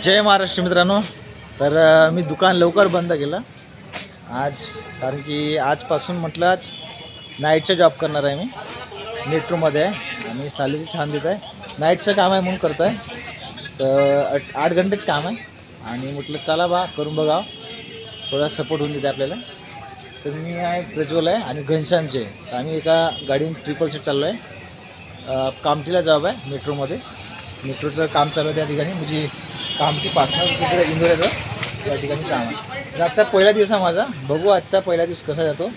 जय महाराष्ट्र मित्रांनो। तर मी दुकान लवकर बंद केलं आज, कारण की आजपासून म्हटलं आज नाईटचा जॉब करणार आहे मी। मेट्रोमध्ये आहे आणि सॅलरी छान देत आहे। नाईटचं काम आहे म्हणून करतो आहे, तर 8 घंटेच काम आहे आणि म्हटलं चला बा करून बघावं, थोडा सपोर्ट होऊन देते आपल्याला। तर मी आहे प्रज्वल आहे आणि घनश्यामचे, तर आम्ही एका गाडीने ट्रिपल सीट चाललो आहे। कामठीला जॉब आहे मेट्रोमध्ये, मेट्रोचं काम चालू आहे त्या ठिकाणी, म्हणजे कामठीपासनं तिकडे इंदोऱ्याचं त्या ठिकाणी काम आहे। आजचा पहिला दिवस आहे माझा, बघू आजचा पहिला दिवस कसा जातो,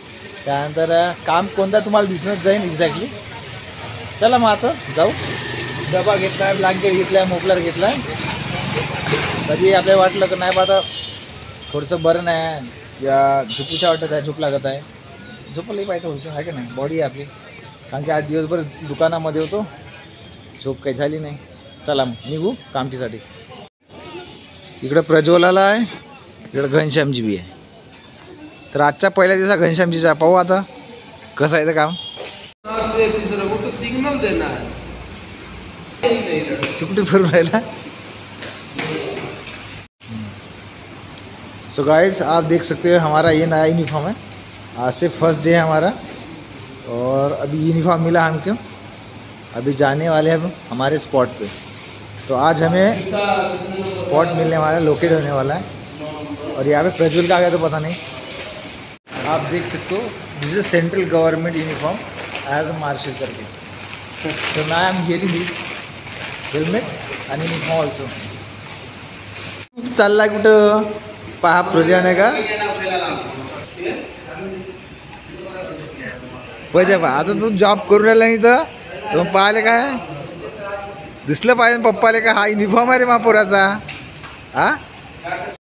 त्यानंतर काम कोणता तुम्हाला दिसणंच जाईल एक्झॅक्टली। चला मग आता जाऊ। डबा घेतला आहे, ब्लँकेट घेतला आहे, मोफलर घेतला आहे। कधी आपल्याला वाटलं की नाही बा आता थोडंसं बरं नाही या झोपूशा वाटत आहे, झोप लागत आहे, झोपलंही पाहिजे थोडंसं आहे की नाही, बॉडी आहे आपली। कारण की आज दिवसभर दुकानामध्ये होतो, झोप काही झाली नाही। चला मग निघू कामठीसाठी। इकडं प्रज्वलाला आहे, इकडं घनश्यामजी बी आहे। तर आजचा पहिला दिवस घनश्यामजीचा, पाहू आता कसं आहे ते काम। सिग्नल देना है, कुठे फिरून राहिला। सो गाइस आप देख सकते हो हमारा ये नया यूनिफॉर्म है, आज से फर्स्ट डे है हमारा, और अभी यूनिफॉर्म मिला हमको, अभी जाने वाले हैं हमारे स्पॉट पे। तो आज हमें स्पॉट मिलने वाला है, लोकेट होने वाला है, और यहाँ पे प्रज्वल का आ गया तो पता नहीं। आप देख सकते हो this is central government uniform as a marshal करके। So now I am hearing this helmet आणि यूनिफॉर्म ऑल्सो। चालला कुठं पहा प्रजा नाही का पजा पहा, आता तू जॉब करून राहिला नाही तर मग पाहिले काय दिसलं पाहिजे पप्पाले का हा युनिफॉर्म आहे रे महापोराचा। हा